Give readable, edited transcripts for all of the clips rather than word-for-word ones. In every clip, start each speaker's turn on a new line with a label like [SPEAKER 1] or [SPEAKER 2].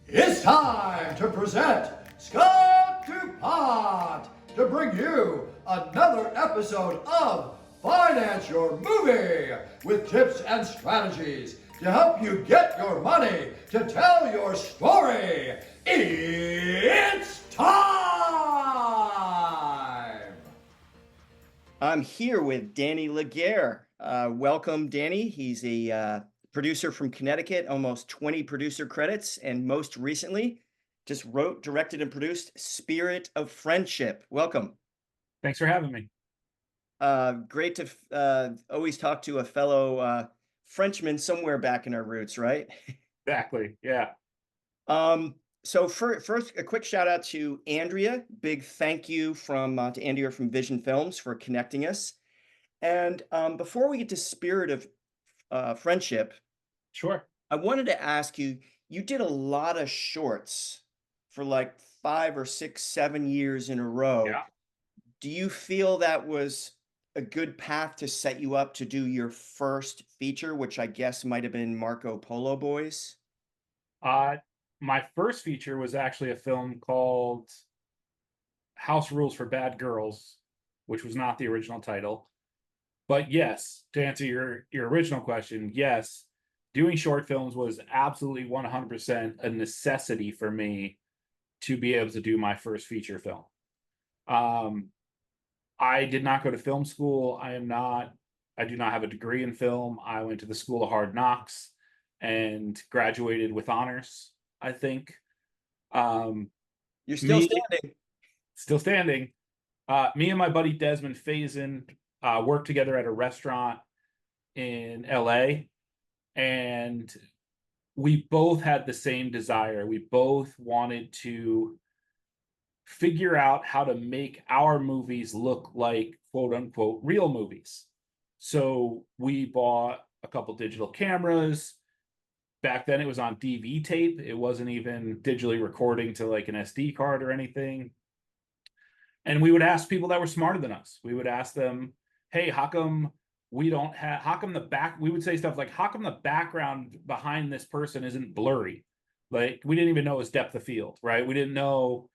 [SPEAKER 1] It's time to present Scott DuPont to bring you another episode of Finance Your Movie with tips and strategies to help you get your money to tell your story. It's time!
[SPEAKER 2] I'm here with Danny LeGare. Welcome, Danny. He's a producer from Connecticut, almost 20 producer credits, and most recently just wrote, directed, and produced Spirit of Friendship. Welcome.
[SPEAKER 3] Thanks for having me.
[SPEAKER 2] Great to always talk to a fellow Frenchman somewhere back in our roots, right?
[SPEAKER 3] Exactly. Yeah.
[SPEAKER 2] So first, a quick shout out to Andrea. Big thank you to Andrea from Vision Films for connecting us. And before we get to Spirit of Friendship,
[SPEAKER 3] Sure.
[SPEAKER 2] I wanted to ask you, you did a lot of shorts for like 5 or 6, 7 years in a row.
[SPEAKER 3] Yeah.
[SPEAKER 2] Do you feel that was a good path to set you up to do your first feature, which I guess might have been Marco Polo Boys?
[SPEAKER 3] My first feature was actually a film called House Rules for Bad Girls, which was not the original title. But yes, to answer your original question, yes, doing short films was absolutely 100% a necessity for me to be able to do my first feature film. I did not go to film school. I do not have a degree in film. I went to the School of Hard Knocks and graduated with honors, I think.
[SPEAKER 2] You're still
[SPEAKER 3] Me
[SPEAKER 2] standing.
[SPEAKER 3] still standing. Me and my buddy Desmond Faison worked together at a restaurant in LA, and we both had the same desire. We both wanted to figure out how to make our movies look like quote unquote real movies. So we bought a couple digital cameras. Back then it was on DV tape. It wasn't even digitally recording to like an SD card or anything. And we would ask people that were smarter than us. We would ask them, hey, how come we would say stuff like, how come the background behind this person isn't blurry? Like, we didn't even know it was depth of field, right? We didn't know,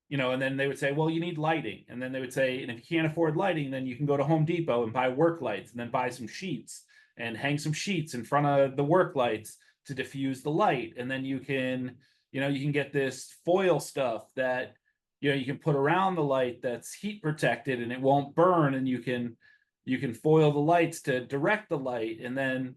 [SPEAKER 3] and then they would say, well, you need lighting. And then they would say, and if you can't afford lighting, then you can go to Home Depot and buy work lights, and then buy some sheets and hang some sheets in front of the work lights to diffuse the light. And then you can get this foil stuff that, you can put around the light that's heat protected and it won't burn. And you can foil the lights to direct the light. And then,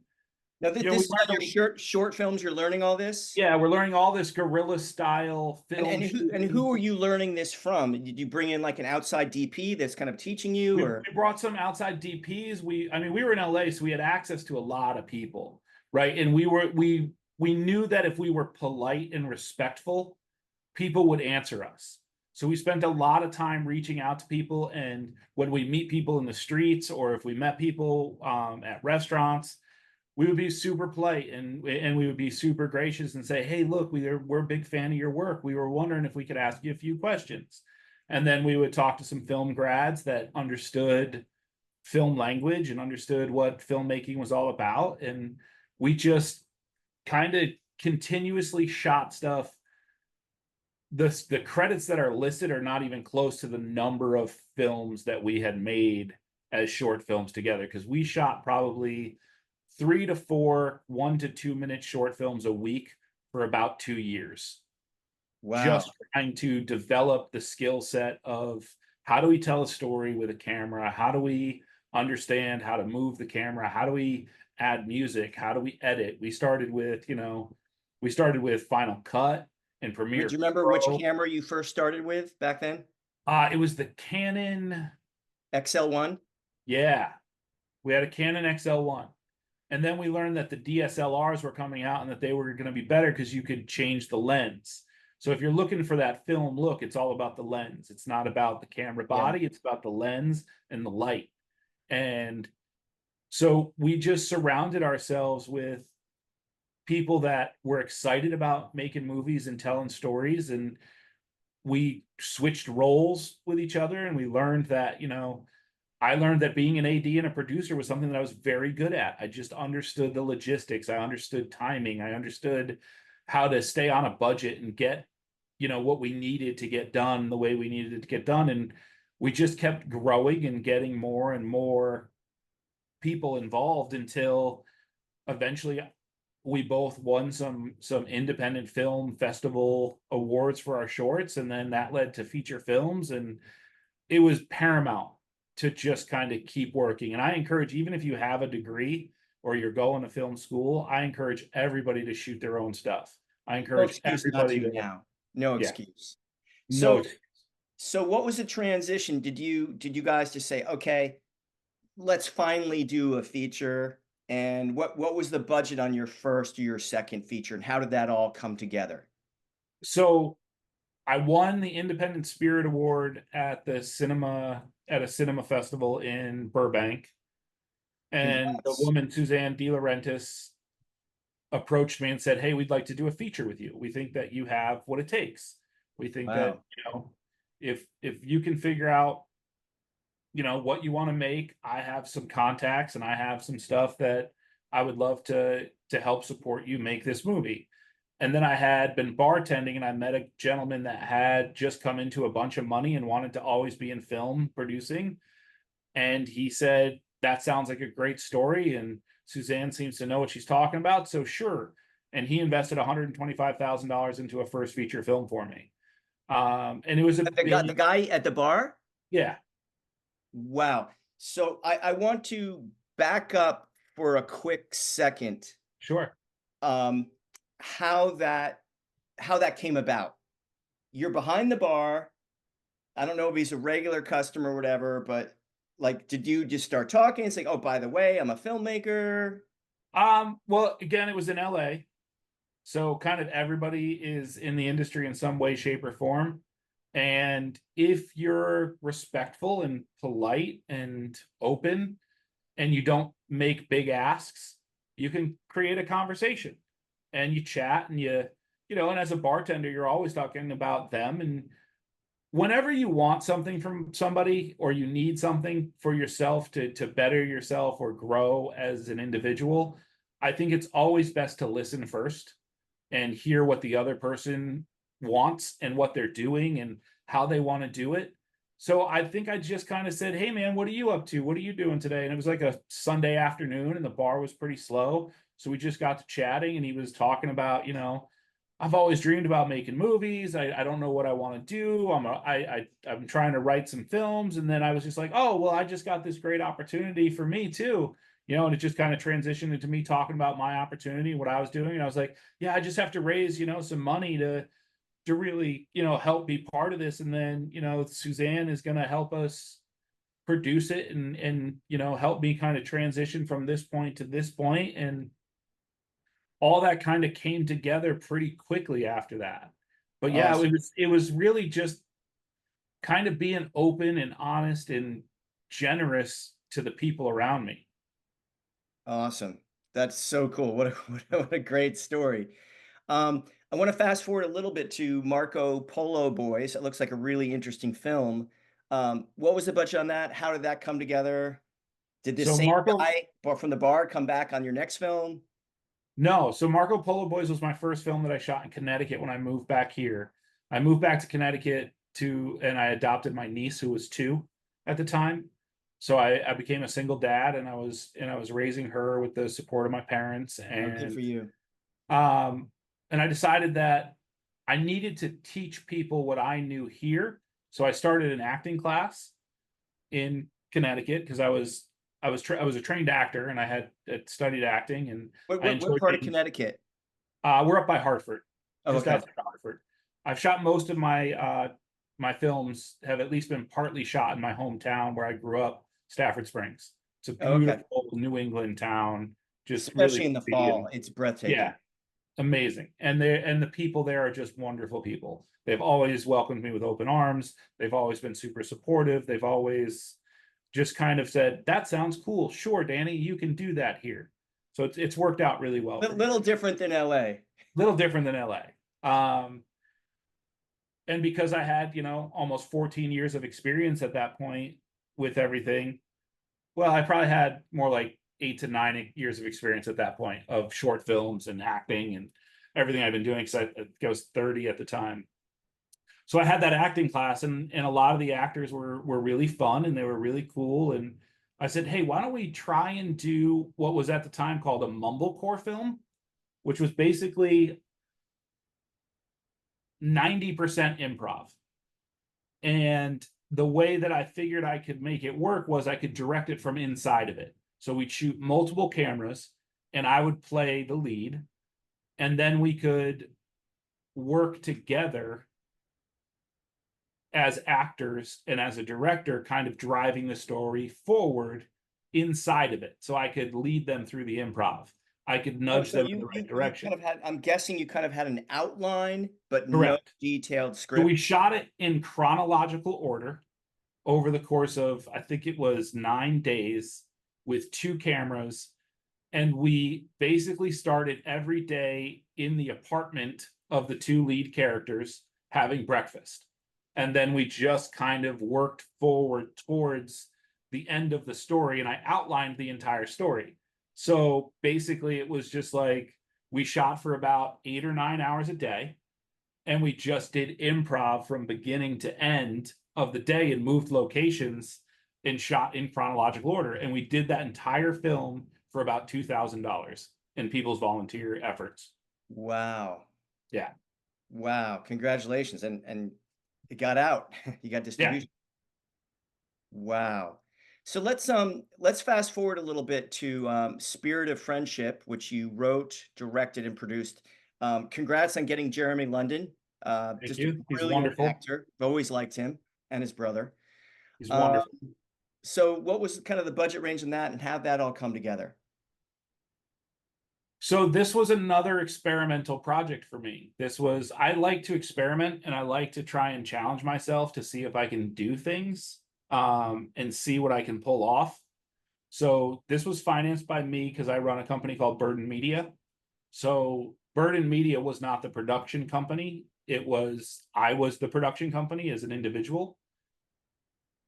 [SPEAKER 2] Now, this is on your short films. You're learning all this.
[SPEAKER 3] yeah, we're learning all this guerrilla style film.
[SPEAKER 2] And who are you learning this from? Did you bring in like an outside DP that's kind of teaching you, or
[SPEAKER 3] we brought some outside DPs. We were in LA, so we had access to a lot of people, right? And we knew that if we were polite and respectful, people would answer us. So we spent a lot of time reaching out to people, and when we meet people in the streets or if we met people at restaurants, we would be super polite and we would be super gracious and say, hey, look, we're a big fan of your work. We were wondering if we could ask you a few questions. And then we would talk to some film grads that understood film language and understood what filmmaking was all about. And we just kind of continuously shot stuff. The credits that are listed are not even close to the number of films that we had made as short films together, because we shot probably 3 to 4 1 to 2 minute short films a week for about 2 years.
[SPEAKER 2] wow,
[SPEAKER 3] just trying to develop the skill set of how do we tell a story with a camera, how do we understand how to move the camera, how do we add music, how do we edit. We started with Final Cut and Premiere.
[SPEAKER 2] do you remember which camera you first started with back then?
[SPEAKER 3] It was the Canon
[SPEAKER 2] XL1.
[SPEAKER 3] Yeah, we had a Canon XL1. And then we learned that the DSLRs were coming out and that they were going to be better because you could change the lens. So if you're looking for that film look, it's all about the lens. It's not about the camera body. Yeah. It's about the lens and the light. And so we just surrounded ourselves with people that were excited about making movies and telling stories. And we switched roles with each other, and we learned that, I learned that being an AD and a producer was something that I was very good at. I just understood the logistics. I understood timing. I understood how to stay on a budget and get, what we needed to get done the way we needed it to get done. And we just kept growing and getting more and more people involved until eventually we both won some independent film festival awards for our shorts, and then that led to feature films, and it was paramount to just kind of keep working. And I encourage, even if you have a degree or you're going to film school, I encourage everybody to shoot their own stuff. I
[SPEAKER 2] No
[SPEAKER 3] encourage
[SPEAKER 2] excuse not
[SPEAKER 3] everybody
[SPEAKER 2] to
[SPEAKER 3] to,
[SPEAKER 2] now. No
[SPEAKER 3] yeah,
[SPEAKER 2] excuse.
[SPEAKER 3] no.
[SPEAKER 2] So what was the transition? Did you guys just say, okay, let's finally do a feature? And what was the budget on your first or your second feature, and how did that all come together?
[SPEAKER 3] So I won the Independent Spirit Award at a cinema festival in Burbank. And the
[SPEAKER 2] Congrats.
[SPEAKER 3] woman, Suzanne De Laurentiis, approached me and said, "Hey, we'd like to do a feature with you. We think that you have what it takes. We think that,
[SPEAKER 2] Wow.
[SPEAKER 3] if you can figure out, what you want to make, I have some contacts and I have some stuff that I would love to help support you make this movie." And then I had been bartending and I met a gentleman that had just come into a bunch of money and wanted to always be in film producing. And he said, "That sounds like a great story. And Suzanne seems to know what she's talking about. So sure." And he invested $125,000 into a first feature film for me. And it was a
[SPEAKER 2] The
[SPEAKER 3] big,
[SPEAKER 2] guy at the bar?
[SPEAKER 3] yeah,
[SPEAKER 2] Wow. So I want to back up for a quick second.
[SPEAKER 3] sure.
[SPEAKER 2] Um, how that came about. You're behind the bar. I don't know if he's a regular customer or whatever, but like, did you just start talking and say, "Oh, by the way, I'm a filmmaker"?
[SPEAKER 3] Well, again, it was in LA. So kind of everybody is in the industry in some way, shape, or form. And if you're respectful and polite and open and you don't make big asks, you can create a conversation and you chat and and as a bartender, you're always talking about them. And whenever you want something from somebody or you need something for yourself to better yourself or grow as an individual, I think it's always best to listen first and hear what the other person wants and what they're doing and how they want to do it. So I think I just kind of said, "Hey man, what are you up to? What are you doing today?" And it was like a Sunday afternoon and the bar was pretty slow. So we just got to chatting and he was talking about, "I've always dreamed about making movies. I don't know what I want to do. I'm trying to write some films." And then I was just like, "Oh, well, I just got this great opportunity for me too." And it just kind of transitioned into me talking about my opportunity, what I was doing. And I was like, "Yeah, I just have to raise, some money to really, help be part of this." And then, Suzanne is going to help us produce it and help me kind of transition from this point to this point. And all that kind of came together pretty quickly after that. But yeah,
[SPEAKER 2] Awesome.
[SPEAKER 3] it was really just kind of being open and honest and generous to the people around me.
[SPEAKER 2] Awesome. That's so cool. What a what a great story. I want to fast forward a little bit to Marco Polo Boys. It looks like a really interesting film. What was the budget on that? How did that come together? Did this
[SPEAKER 3] So
[SPEAKER 2] same
[SPEAKER 3] Marco,
[SPEAKER 2] guy from the bar come back on your next film?
[SPEAKER 3] no, so Marco Polo Boys was my first film that I shot in Connecticut when I moved back here. I moved back to Connecticut and I adopted my niece who was 2 at the time. So I became a single dad and I was raising her with the support of my parents.
[SPEAKER 2] Oh, good for you.
[SPEAKER 3] Um and I decided that I needed to teach people what I knew here. So I started an acting class in Connecticut because I was a trained actor and I had studied acting and I
[SPEAKER 2] What
[SPEAKER 3] enjoyed
[SPEAKER 2] part of
[SPEAKER 3] taking.
[SPEAKER 2] Connecticut?
[SPEAKER 3] We're up by Hartford,
[SPEAKER 2] Oh,
[SPEAKER 3] just
[SPEAKER 2] okay.
[SPEAKER 3] outside of Hartford. I've shot most of my films have at least been partly shot in my hometown where I grew up, Stafford Springs. It's a
[SPEAKER 2] Oh, okay.
[SPEAKER 3] beautiful New England town, just really
[SPEAKER 2] Especially in the
[SPEAKER 3] pretty
[SPEAKER 2] fall,
[SPEAKER 3] and
[SPEAKER 2] it's breathtaking.
[SPEAKER 3] yeah, amazing. And the people there are just wonderful people. They've always welcomed me with open arms. They've always been super supportive. They've always just kind of said, "That sounds cool. Sure, Danny, you can do that here." So it's worked out really well for me.
[SPEAKER 2] Little different than LA.
[SPEAKER 3] Little different than LA. And because I had, almost 14 years of experience at that point with everything, well, I probably had more like 8 to 9 years of experience at that point of short films and acting. And everything I've been doing, because I was 30 at the time. So I had that acting class, and a lot of the actors were really fun, and they were really cool. And I said, hey, why don't we try and do what was at the time called a mumblecore film, which was basically 90% improv. And the way that I figured I could make it work was I could direct it from inside of it. So we'd shoot multiple cameras, and I would play the lead, and then we could work together as actors and as a director, kind of driving the story forward inside of it. So I could lead them through the improv. I could nudge
[SPEAKER 2] So
[SPEAKER 3] them in the right direction.
[SPEAKER 2] kind of had, I'm guessing you kind of had an outline, but no
[SPEAKER 3] Correct.
[SPEAKER 2] detailed
[SPEAKER 3] So we
[SPEAKER 2] script.
[SPEAKER 3] shot it in chronological order over the course of, I think it was 9 days with 2 cameras. And we basically started every day in the apartment of the 2 lead characters having breakfast. And then we just kind of worked forward towards the end of the story, and I outlined the entire story. So basically, it was just like we shot for about 8 or 9 hours a day, and we just did improv from beginning to end of the day and moved locations and shot in chronological order. And we did that entire film for about $2,000 in people's volunteer efforts.
[SPEAKER 2] Wow.
[SPEAKER 3] Yeah.
[SPEAKER 2] Wow. Congratulations. And it got out. You got distribution. Wow. So let's fast forward a little bit to Spirit of Friendship, which you wrote, directed, and produced. Congrats on getting Jeremy London.
[SPEAKER 3] Thank
[SPEAKER 2] Just a
[SPEAKER 3] you. He's
[SPEAKER 2] brilliant
[SPEAKER 3] wonderful.
[SPEAKER 2] actor. I've always liked him and his brother.
[SPEAKER 3] He's
[SPEAKER 2] Um,
[SPEAKER 3] wonderful.
[SPEAKER 2] so what was kind of the budget range in that, and how'd that all come together?
[SPEAKER 3] So this was another experimental project for me. I like to experiment, and I like to try and challenge myself to see if I can do things, and see what I can pull off. So this was financed by me because I run a company called Burden Media. So Burden Media was not the production company. I was the production company as an individual.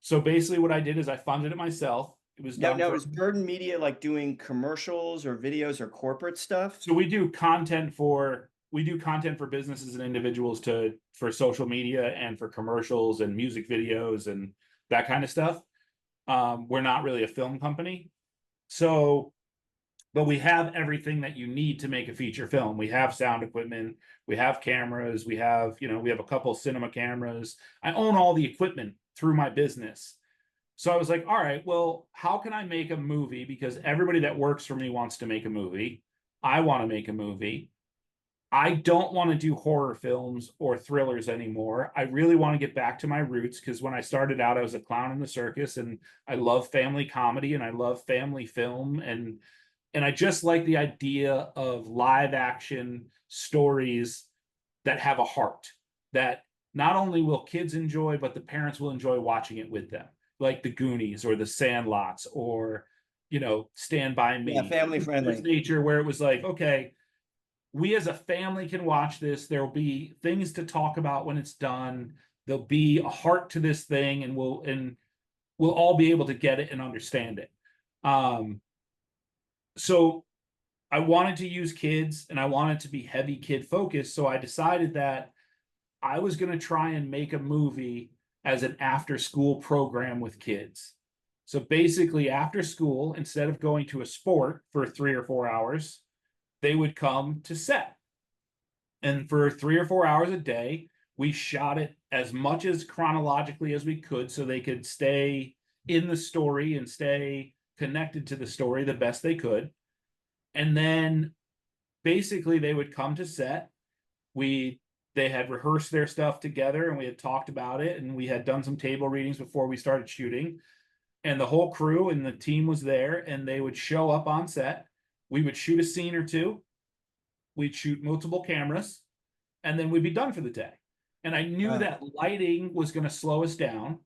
[SPEAKER 3] So basically what I did is I funded it myself. It was done
[SPEAKER 2] Now,
[SPEAKER 3] for,
[SPEAKER 2] is Burden Media like doing commercials or videos or corporate stuff?
[SPEAKER 3] so we do content for businesses and individuals for social media and for commercials and music videos and that kind of stuff. We're not really a film company. So, but we have everything that you need to make a feature film. We have sound equipment, we have cameras, we have a couple cinema cameras. I own all the equipment through my business. So I was like, all right, well, how can I make a movie? Because everybody that works for me wants to make a movie. I want to make a movie. I don't want to do horror films or thrillers anymore. I really want to get back to my roots, because when I started out, I was a clown in the circus, and I love family comedy and I love family film, and I just like the idea of live action stories that have a heart, that not only will kids enjoy, but the parents will enjoy watching it with them, like the Goonies or the Sandlots or Stand By Me.
[SPEAKER 2] Yeah, family friendly.
[SPEAKER 3] This nature where it was like, okay, we as a family can watch this. There'll be things to talk about when it's done. There'll be a heart to this thing, and we'll all be able to get it and understand it. So I wanted to use kids, and I wanted to be heavy kid focused. So I decided that I was going to try and make a movie as an after school program with kids. So basically, after school, instead of going to a sport for 3 or 4 hours, they would come to set. And for 3 or 4 hours a day, we shot it as much as chronologically as we could so they could stay in the story and stay connected to the story the best they could. And then basically they would come to set. They had rehearsed their stuff together, and we had talked about it, and we had done some table readings before we started shooting. And the whole crew and the team was there, and they would show up on set. We would shoot a scene or two. We'd shoot multiple cameras, and then we'd be done for the day. And I knew that lighting was going to slow us down.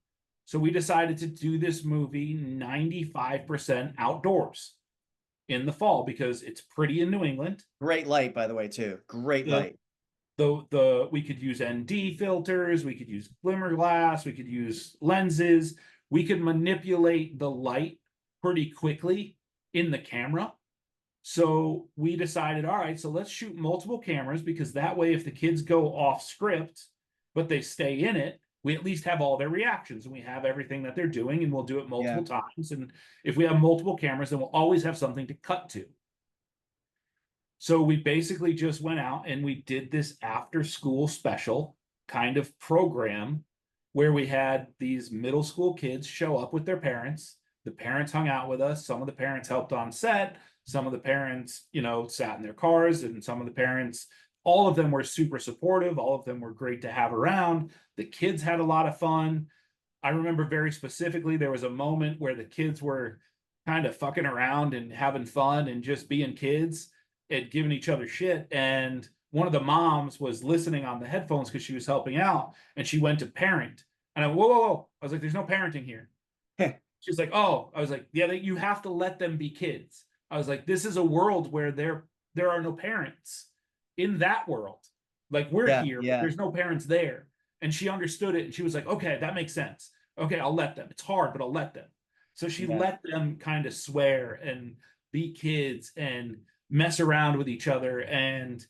[SPEAKER 3] So we decided to do this movie 95% outdoors in the fall, because it's pretty in New England.
[SPEAKER 2] Great light, by the way, too. Great light.
[SPEAKER 3] We could use ND filters, we could use glimmer glass, we could use lenses, we could manipulate the light pretty quickly in the camera. So we decided, all right, so let's shoot multiple cameras, because that way, if the kids go off script, but they stay in it, we at least have all their reactions and we have everything that they're doing, and we'll do it multiple times. And if we have multiple cameras, then we'll always have something to cut to. So we basically just went out and we did this after school special kind of program where we had these middle school kids show up with their parents. The parents hung out with us. Some of the parents helped on set. Some of the parents, sat in their cars, and some of the parents, all of them were super supportive. All of them were great to have around. The kids had a lot of fun. I remember very specifically, there was a moment where the kids were kind of fucking around and having fun and just being kids and giving each other shit. And one of the moms was listening on the headphones because she was helping out, and she went to parent. And I went, whoa, whoa, whoa. I was like, there's no parenting here. She's like, oh, I was like, yeah, you have to let them be kids. I was like, this is a world where there are no parents in that world. Like, we're here, but there's no parents there. And she understood it, and she was like, okay, that makes sense. Okay, I'll let them. It's hard, but I'll let them. So she let them kind of swear and be kids and mess around with each other and,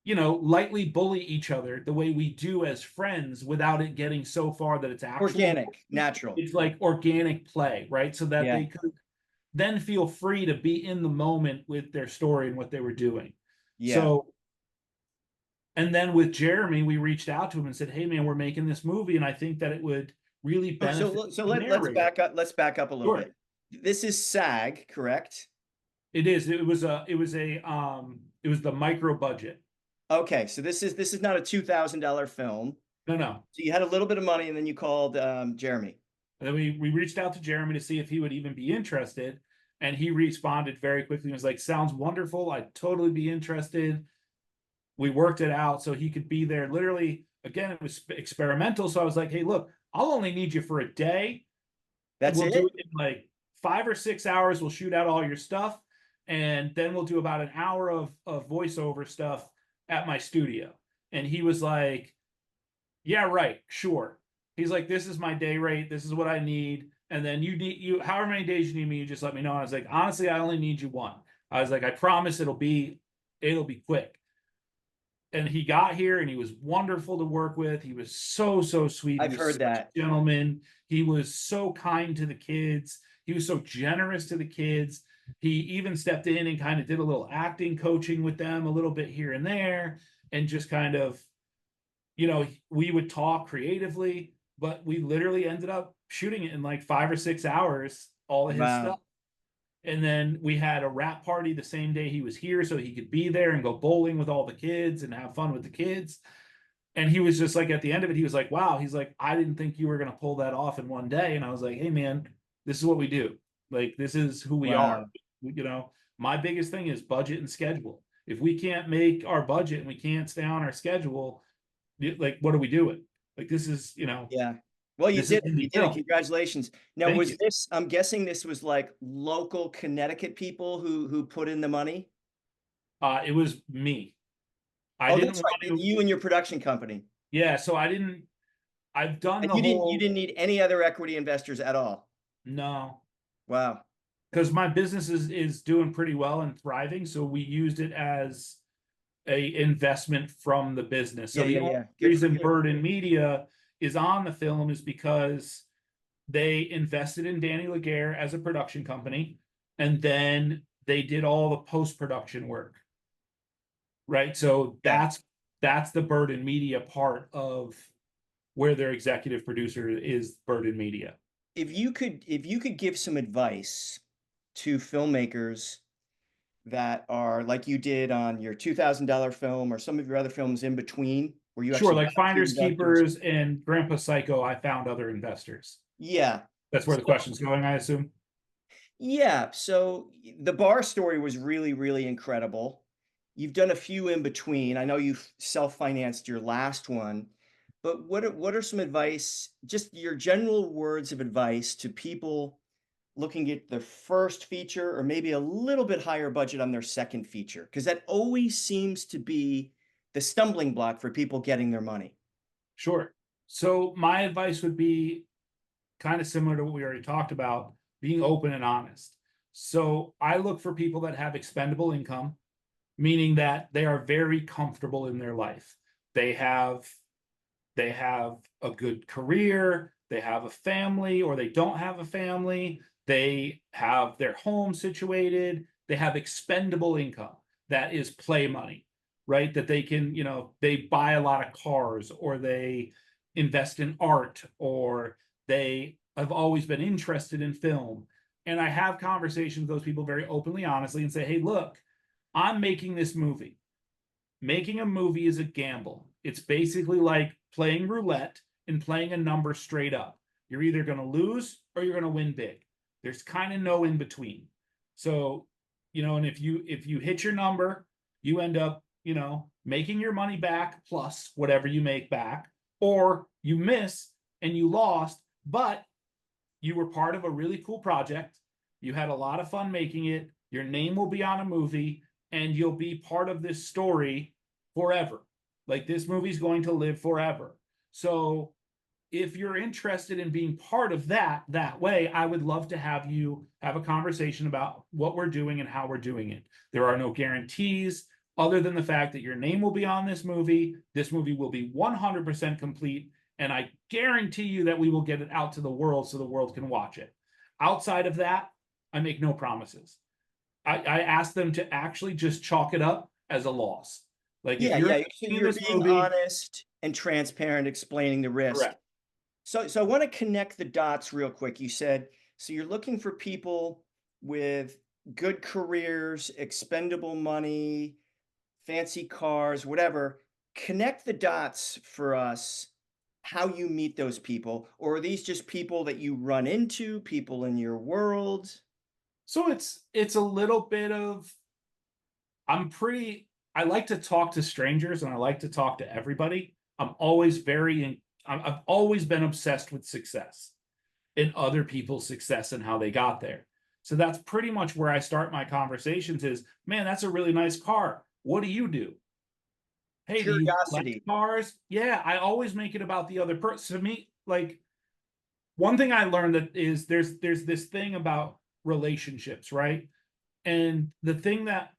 [SPEAKER 3] lightly bully each other the way we do as friends, without it getting so far that it's actual
[SPEAKER 2] organic, natural.
[SPEAKER 3] It's like organic play, right? So that they could then feel free to be in the moment with their story and what they were doing. So, and then with Jeremy, we reached out to him and said, hey man, we're making this movie, and I think that it would really benefit.
[SPEAKER 2] So let's back up. Let's back up a little bit. This is SAG, correct?
[SPEAKER 3] It is. It was the micro budget.
[SPEAKER 2] Okay, so this is not a $2,000 film.
[SPEAKER 3] No.
[SPEAKER 2] So you had a little bit of money, and then you called Jeremy.
[SPEAKER 3] And then we reached out to Jeremy to see if he would even be interested, and he responded very quickly and was like, sounds wonderful. I'd totally be interested. We worked it out so he could be there. Literally, again, it was experimental. So I was like, hey, look, I'll only need you for a day.
[SPEAKER 2] We'll
[SPEAKER 3] do it in like 5 or 6 hours. We'll shoot out all your stuff, and then we'll do about an hour of voiceover stuff at my studio. And he was like, yeah, right, sure. He's like, this is my day rate, this is what I need, and then you however many days you need me, you just let me know. And I was like, honestly, I only need you one. I was like, I promise it'll be quick. And he got here, and he was wonderful to work with. He was so sweet.
[SPEAKER 2] I've heard that.
[SPEAKER 3] Gentleman. He was so kind to the kids. He was so generous to the kids. He even stepped in and kind of did a little acting coaching with them a little bit here and there, and just kind of, we would talk creatively, but we literally ended up shooting it in like 5 or 6 hours, all of his stuff. And then we had a wrap party the same day he was here, so he could be there and go bowling with all the kids and have fun with the kids. And he was just like, at the end of it, he was like, wow, he's like, I didn't think you were going to pull that off in one day. And I was like, hey man, this is what we do. Like, this is who we are. My biggest thing is budget and schedule. If we can't make our budget and we can't stay on our schedule, like, what are we doing? Like, this is,
[SPEAKER 2] Well, you did it. Congratulations. Now,
[SPEAKER 3] Thank you.
[SPEAKER 2] I'm guessing this was like local Connecticut people who put in the money?
[SPEAKER 3] It was me.
[SPEAKER 2] That's right. You and your production company.
[SPEAKER 3] Yeah, so I've done
[SPEAKER 2] and you didn't need any other equity investors at all?
[SPEAKER 3] No.
[SPEAKER 2] Wow.
[SPEAKER 3] Because my business is doing pretty well and thriving, so we used it as a investment from the business. So the only reason Burden Media is on the film is because they invested in Danny LeGare as a production company, and then they did all the post-production work. Right. So that's the Burden Media part of where their executive producer is Burden Media.
[SPEAKER 2] If you could give some advice to filmmakers that are like you did on your $2,000 film or some of your other films in between, where you
[SPEAKER 3] sure, like Finders Keepers and Grandpa Psycho, I found other investors.
[SPEAKER 2] Yeah,
[SPEAKER 3] that's where the question's going, I assume.
[SPEAKER 2] Yeah, so the bar story was really incredible. You've done a few in between. I know you've self-financed your last one, but what are some advice, just your general words of advice to people looking at their first feature or maybe a little bit higher budget on their second feature? Because that always seems to be the stumbling block for people getting their money.
[SPEAKER 3] Sure. So my advice would be kind of similar to what we already talked about, being open and honest. So I look for people that have expendable income, meaning that they are very comfortable in their life. They have a good career, they have a family, or they don't have a family, they have their home situated, they have expendable income that is play money, right? That they can, they buy a lot of cars, or they invest in art, or they have always been interested in film. And I have conversations with those people very openly, honestly, and say, hey, look, I'm making this movie. Making a movie is a gamble. It's basically like playing roulette and playing a number straight up. You're either going to lose or you're going to win big. There's kind of no in between. So, and if you hit your number, you end up, making your money back plus whatever you make back, or you miss and you lost, but you were part of a really cool project. You had a lot of fun making it. Your name will be on a movie, and you'll be part of this story forever. Like, this movie's going to live forever. So if you're interested in being part of that way, I would love to have you have a conversation about what we're doing and how we're doing it. There are no guarantees other than the fact that your name will be on this movie. This movie will be 100% complete, and I guarantee you that we will get it out to the world so the world can watch it. Outside of that, I make no promises. I ask them to actually just chalk it up as a loss. Like, if you're
[SPEAKER 2] So
[SPEAKER 3] in
[SPEAKER 2] you're
[SPEAKER 3] this
[SPEAKER 2] being
[SPEAKER 3] movie,
[SPEAKER 2] honest and transparent, explaining the risk.
[SPEAKER 3] correct.
[SPEAKER 2] So I want to connect the dots real quick. You said, so you're looking for people with good careers, expendable money, fancy cars, whatever. Connect the dots for us, how you meet those people, or are these just people that you run into, people in your world?
[SPEAKER 3] So it's a little bit of, I like to talk to strangers and I like to talk to everybody. I've always been obsessed with success and other people's success and how they got there. So that's pretty much where I start my conversations is, man, that's a really nice car. What do you do? Hey, do you collect
[SPEAKER 2] Curiosity.
[SPEAKER 3] cars? Yeah, I always make it about the other person. To me, like, one thing I learned that is there's this thing about relationships, right? And the thing that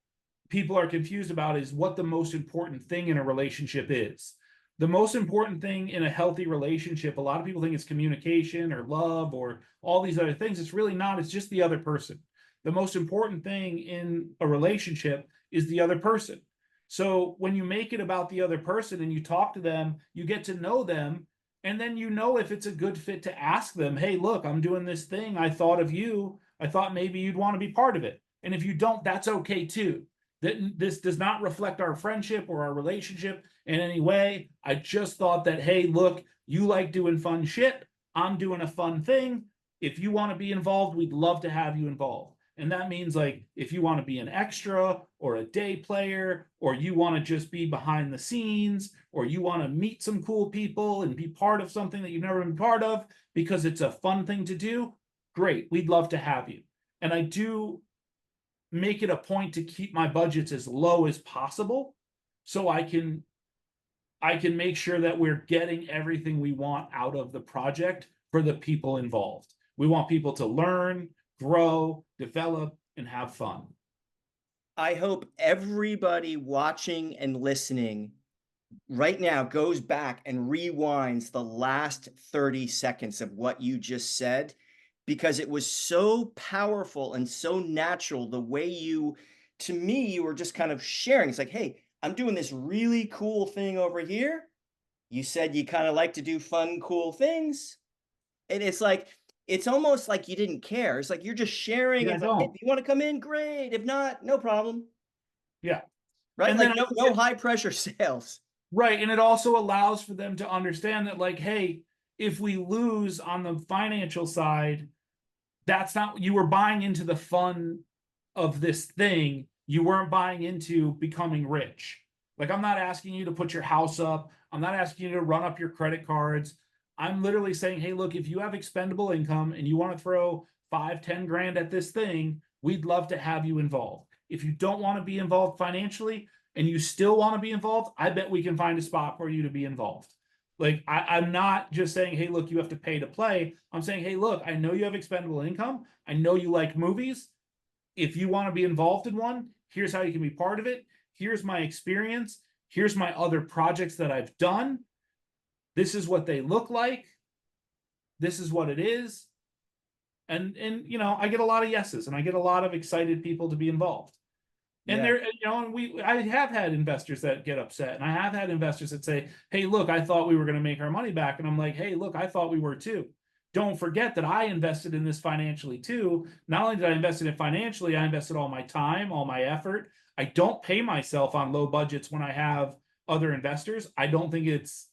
[SPEAKER 3] people are confused about is what the most important thing in a relationship is. The most important thing in a healthy relationship, a lot of people think it's communication or love or all these other things. It's really not. It's just the other person. The most important thing in a relationship is the other person. So when you make it about the other person and you talk to them, you get to know them. And then if it's a good fit to ask them, hey, look, I'm doing this thing. I thought of you. I thought maybe you'd want to be part of it. And if you don't, that's okay too. That this does not reflect our friendship or our relationship in any way. I just thought that, hey, look, you like doing fun shit. I'm doing a fun thing. If you want to be involved, we'd love to have you involved. And that means, like, if you want to be an extra or a day player, or you want to just be behind the scenes, or you want to meet some cool people and be part of something that you've never been part of because it's a fun thing to do, great. We'd love to have you. And I do make it a point to keep my budgets as low as possible so I can make sure that we're getting everything we want out of the project for the people involved. We want people to learn, grow, develop, and have fun.
[SPEAKER 2] I hope everybody watching and listening right now goes back and rewinds the last 30 seconds of what you just said, because it was so powerful and so natural the way to me, you were just kind of sharing. It's like, hey, I'm doing this really cool thing over here. You said you kind of like to do fun, cool things. And it's like, it's almost like you didn't care. It's like you're just sharing.
[SPEAKER 3] Yeah, I
[SPEAKER 2] It's like, hey,
[SPEAKER 3] don't.
[SPEAKER 2] if you want to come in, great. If not, no problem.
[SPEAKER 3] Yeah.
[SPEAKER 2] Right?
[SPEAKER 3] And then
[SPEAKER 2] Like no high pressure sales.
[SPEAKER 3] right. And it also allows for them to understand that, like, hey, if we lose on the financial side, that's not, you were buying into the fun of this thing. You weren't buying into becoming rich. Like, I'm not asking you to put your house up. I'm not asking you to run up your credit cards. I'm literally saying, hey, look, if you have expendable income and you want to throw 5-10 grand at this thing, we'd love to have you involved. If you don't want to be involved financially and you still want to be involved, I bet we can find a spot for you to be involved. Like, I'm not just saying, hey, look, you have to pay to play. I'm saying, hey, look, I know you have expendable income. I know you like movies. if you want to be involved in one, here's how you can be part of it. Here's my experience. Here's my other projects that I've done. This is what they look like. This is what it is. And I get a lot of yeses, and I get a lot of excited people to be involved. And I have had investors that get upset, and I have had investors that say, hey, look, I thought we were going to make our money back. And I'm like, hey, look, I thought we were too. Don't forget that I invested in this financially too. Not only did I invest in it financially, I invested all my time, all my effort. I don't pay myself on low budgets when I have other investors. I don't think it's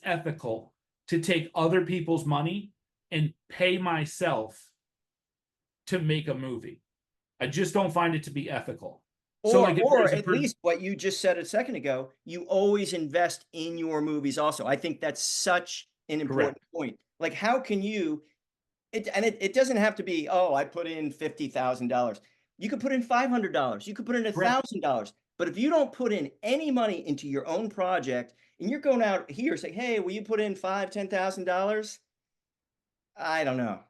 [SPEAKER 3] ethical to take other people's money and pay myself to make a movie. I just don't find it to be ethical.
[SPEAKER 2] Or at least what you just said a second ago, you always invest in your movies also. I think that's such an important point. Like, how can you, it doesn't have to be, oh, I put in $50,000. You could put in $500. You could put in $1,000. But if you don't put in any money into your own project, and you're going out here saying, hey, will you put in $5,000, $10,000? I don't know.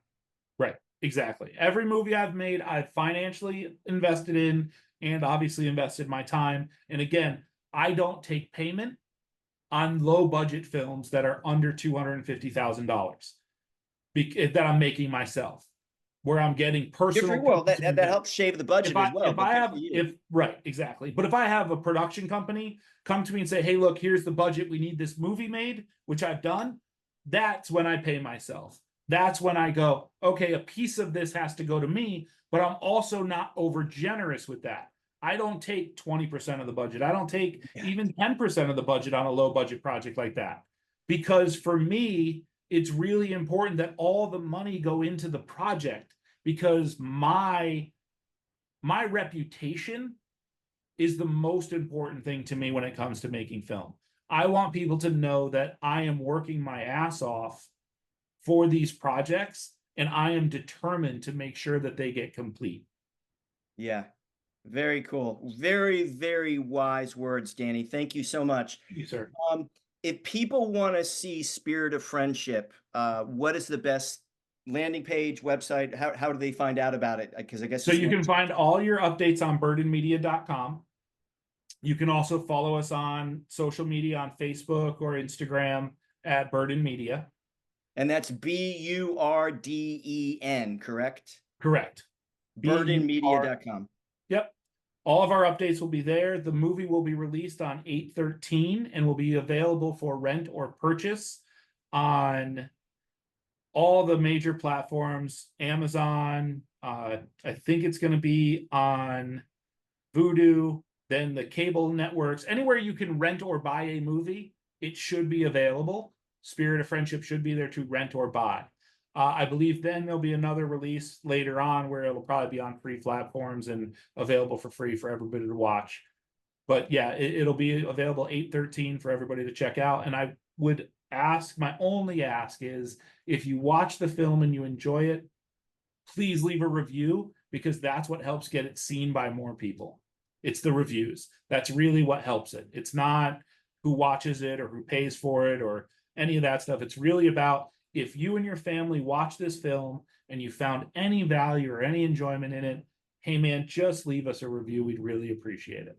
[SPEAKER 3] Right. Exactly. Every movie I've made, I've financially invested in, and obviously invested my time. And again, I don't take payment on low budget films that are under $250,000 that I'm making myself, where I'm getting personal.
[SPEAKER 2] Well, that helps shave the budget as well.
[SPEAKER 3] Right, exactly. But if I have a production company come to me and say, hey, look, here's the budget, we need this movie made, which I've done, that's when I pay myself. That's when I go, okay, a piece of this has to go to me, but I'm also not over generous with that. I don't take 20% of the budget. I don't take even 10% of the budget on a low budget project like that. Because for me, it's really important that all the money go into the project, because my reputation is the most important thing to me when it comes to making film. I want people to know that I am working my ass off for these projects, and I am determined to make sure that they get complete.
[SPEAKER 2] Yeah. Very cool. Very, very wise words, Danny. Thank you so much.
[SPEAKER 3] Thank you, sir.
[SPEAKER 2] If people want to see Spirit of Friendship, what is the best landing page, website? How do they find out about it? Because I guess
[SPEAKER 3] so you can find all your updates on birdandmedia.com. You can also follow us on social media on Facebook or Instagram at Bird and Media.
[SPEAKER 2] And that's BURDEN, correct?
[SPEAKER 3] Correct.
[SPEAKER 2] Birdandmedia.com.
[SPEAKER 3] Yep. All of our updates will be there. The movie will be released on 8/13 and will be available for rent or purchase on all the major platforms. Amazon, I think it's going to be on Vudu, then the cable networks. Anywhere you can rent or buy a movie, it should be available. Spirit of Friendship should be there to rent or buy. I believe then there'll be another release later on where it'll probably be on free platforms and available for free for everybody to watch. But yeah, it'll be available 8/13 for everybody to check out. And I would ask, my only ask is, if you watch the film and you enjoy it, please leave a review, because that's what helps get it seen by more people. It's the reviews. That's really what helps it. It's not who watches it or who pays for it or any of that stuff. It's really about, if you and your family watch this film and you found any value or any enjoyment in it, hey man, just leave us a review. We'd really appreciate it.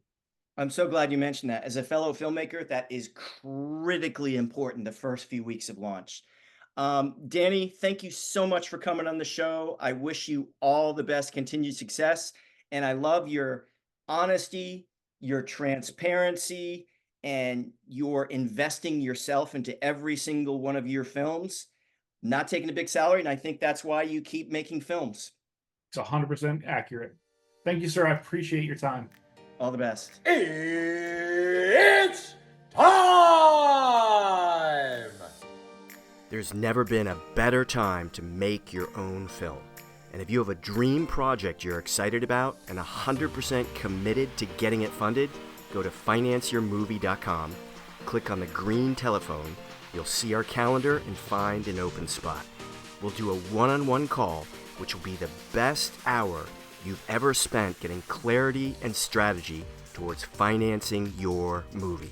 [SPEAKER 2] I'm so glad you mentioned that. As a fellow filmmaker, that is critically important the first few weeks of launch. Danny, thank you so much for coming on the show. I wish you all the best continued success. And I love your honesty, your transparency, and you're investing yourself into every single one of your films, not taking a big salary. And I think that's why you keep making films.
[SPEAKER 3] It's 100% accurate. Thank you, sir. I appreciate your time.
[SPEAKER 2] All the best.
[SPEAKER 1] It's time!
[SPEAKER 2] There's never been a better time to make your own film. And if you have a dream project you're excited about and 100% committed to getting it funded, go to financeyourmovie.com, click on the green telephone, you'll see our calendar and find an open spot. We'll do a one-on-one call, which will be the best hour you've ever spent getting clarity and strategy towards financing your movie.